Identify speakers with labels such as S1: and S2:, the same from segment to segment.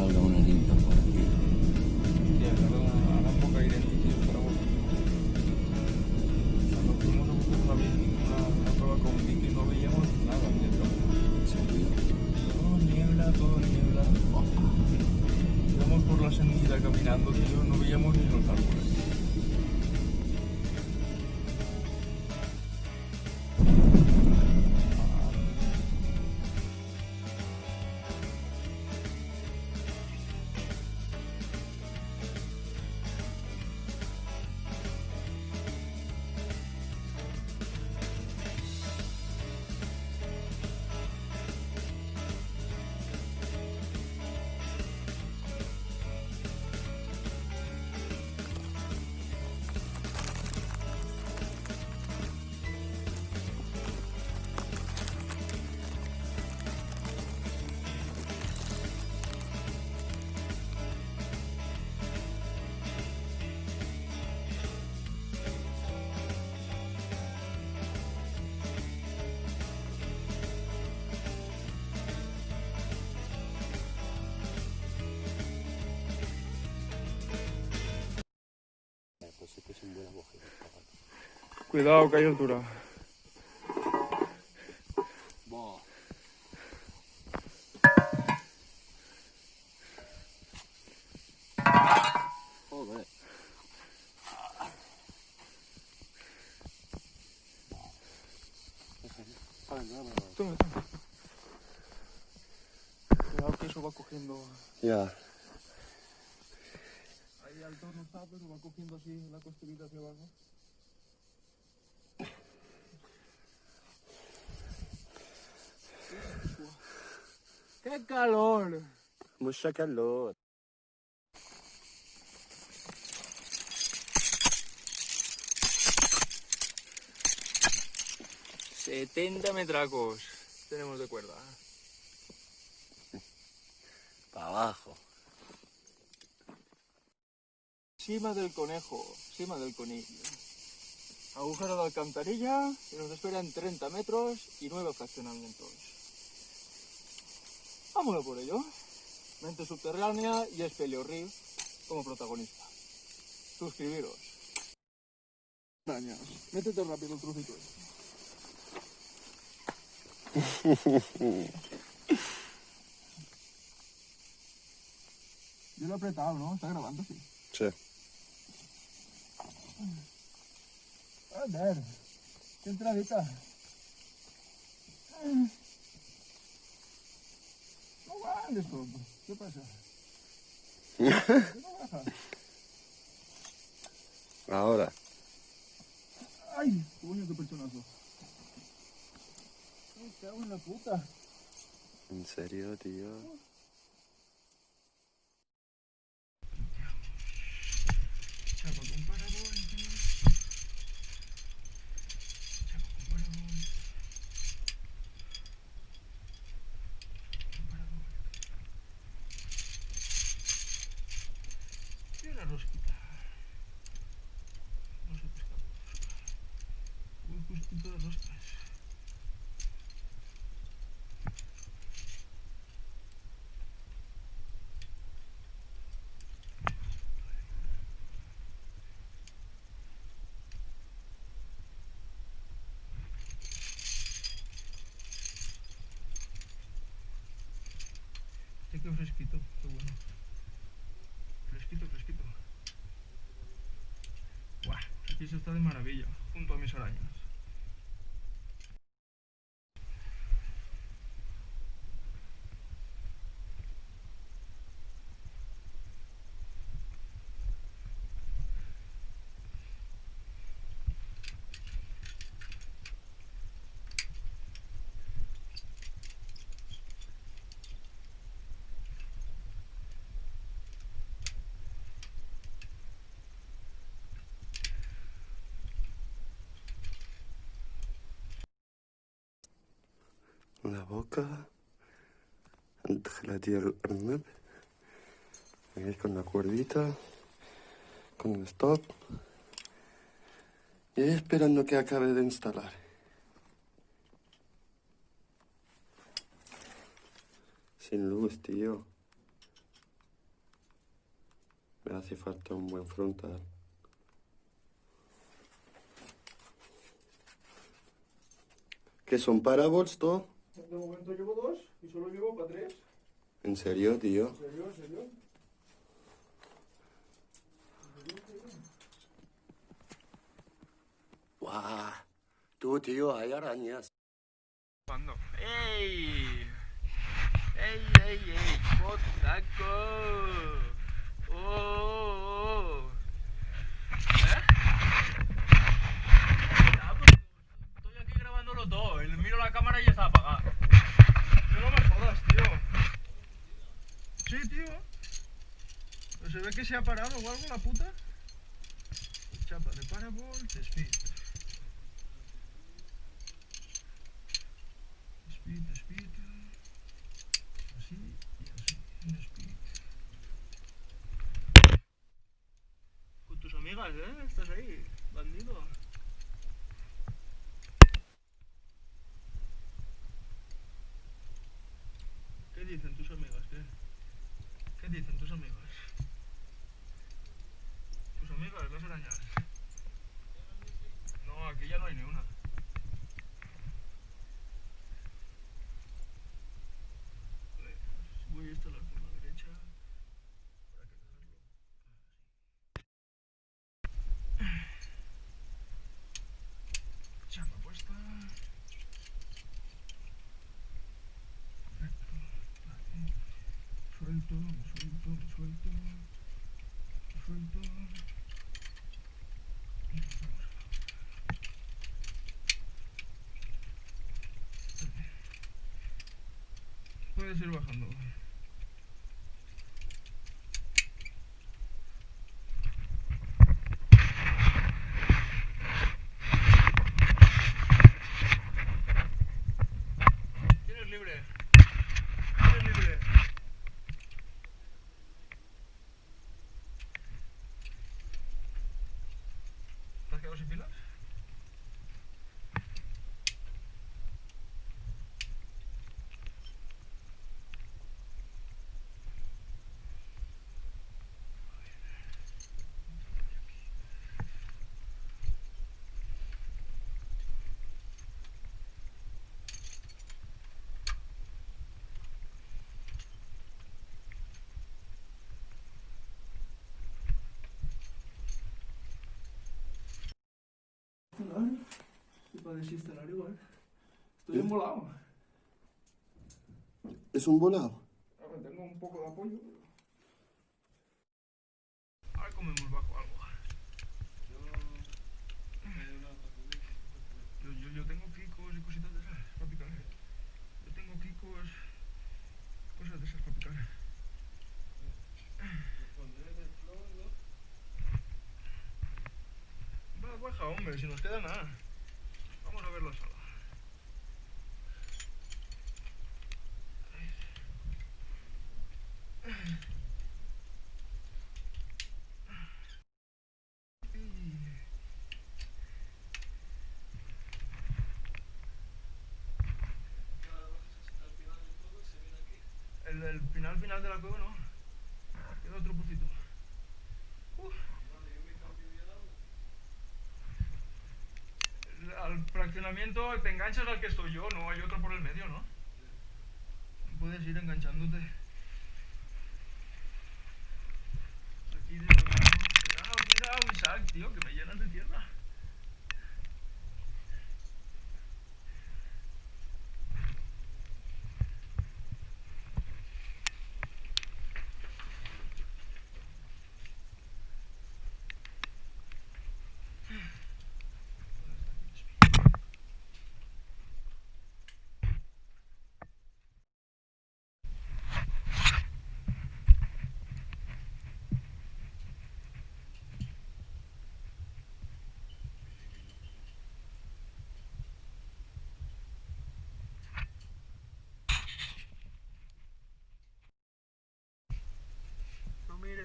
S1: salga una limpia por aquí.
S2: Ya, ahora un poco aire, tío, pero bueno. Cuando fuimos a buscar una prueba con Vicky no veíamos nada dentro.
S1: ¿Serio?
S2: Todo niebla. Íbamos por la sendita caminando, tío, no veíamos ni los árboles.
S1: Pues sí que es un buen agujero.
S2: Cuidado, que hay altura.
S1: Buah. Joder.
S2: Toma. Cuidado que eso va cogiendo.
S1: Ya.
S2: Ahí alto no está, pero va cogiendo así la costurita hacia abajo. ¡Qué calor!
S1: Mucha calor.
S2: ¡70 metracos tenemos de cuerda!
S1: Para abajo.
S2: Cima del conejo, cima del conillo. Agujero de alcantarilla y nos esperan 30 metros y 9 fraccionamientos. Vámonos por ello. Mente subterránea y Espeleo Riff como protagonista. Suscribiros. Arañas. Métete rápido el trocito este. Yo lo he apretado, ¿no? Está grabando, sí.
S1: Sí.
S2: Joder, qué entradita. No vale esto. ¿Qué pasa? ¿Qué no baja?
S1: Ahora.
S2: ¡Ay! ¡Coño, qué perchonazo! Me cago en la puta.
S1: ¿En serio, tío?
S2: Chapa con parabol. Chapa con parabol. Con parabol. Y una rosquita. No se pesca por rosca. Un justito de roscas. Qué fresquito, qué bueno. Fresquito, fresquito. Buah, aquí se está de maravilla, junto a mis arañas.
S1: La boca. الخلايا الأرنب. Ahí con la cuerdita. Con el stop. Y ahí esperando que acabe de instalar. Sin luz, tío. Me hace falta un buen frontal. ¿Qué son parabols, todo?
S2: De momento llevo 2 y solo llevo para 3.
S1: ¿En serio, tío?
S2: ¿En serio? ¿En serio?
S1: ¡Guau! Tú, tío, hay arañas.
S2: ¿Cuándo? ¡Ey! ¡Ey, ey, ey! ¡Potaco! ¡Oh! ¿Eh? Ah, pues estoy aquí grabándolo todo. Y miro la cámara y ya está apagada. Yo no me jodas, tío. Sí, tío. Pero se ve que se ha parado o algo la puta. Chapa de Parabol, de Speed. Speed. Así y así. En Speed. Con tus amigas, ¿eh? Estás ahí, bandido. ¿Qué dicen tus amigas? ¿Qué dicen tus amigas? Tus amigas, las arañas. No, aquí ya no hay ni una. Voy a instalar por la derecha para que dejarlo así. Chapa puesta. Perfecto. Vale. Suelto. Y nos vamos. Vale. Puedes ir bajando. Tienes libre. ¿Te has quedado sin pilas? Se puede desinstalar igual. Estoy embolado.
S1: ¿Es un volado?
S2: Ahora tengo un poco de apoyo. Ahora comemos bajo algo. Yo tengo kikos y cositas de esas para picar. Yo tengo kikos, cosas de esas para picar. Va, baja, hombre, si nos queda nada. Vamos a ver la sala. El final de la cueva no. Queda otro pocito. Al fraccionamiento te enganchas al que estoy yo, no hay otro por el medio, ¿no? Puedes ir enganchándote. Aquí de la mano. Mira, Isaac, tío, que me llenas de tierra.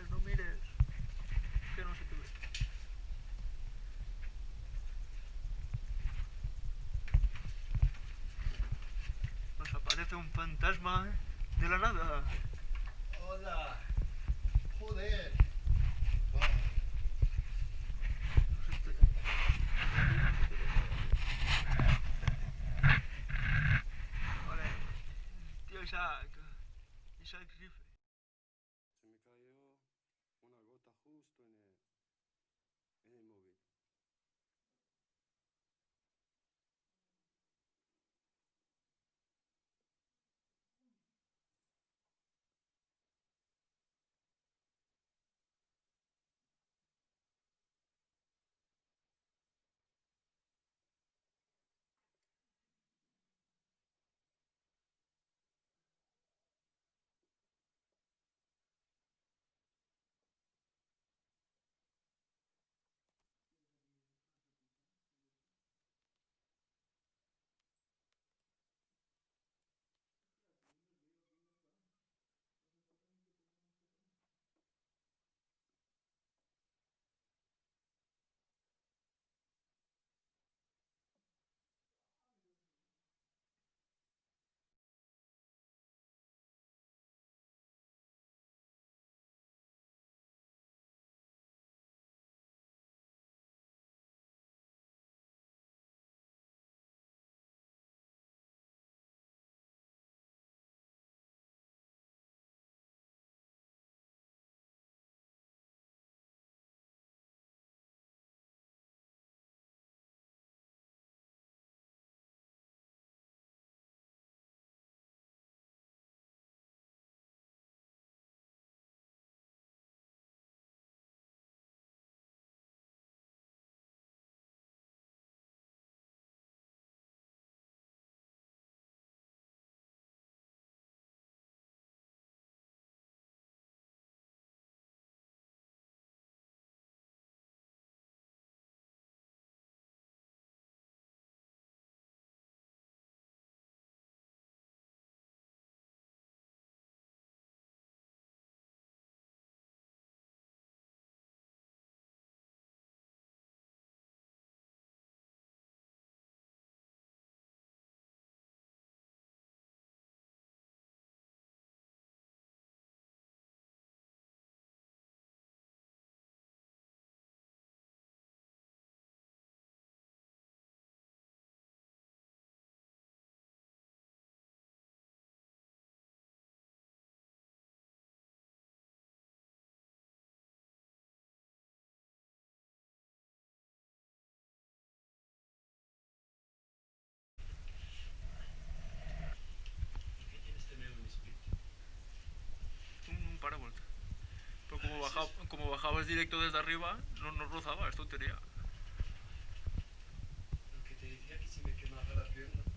S2: No mires, que no se te ve. Nos aparece un fantasma de la nada.
S1: Hola. Joder. justo en el móvil.
S3: ¿Qué tienes de nuevo en Split?
S2: Un parabolt. Pero como bajabas directo desde arriba, no rozaba, es tontería.
S3: Lo que te decía que si me quemaba la pierna.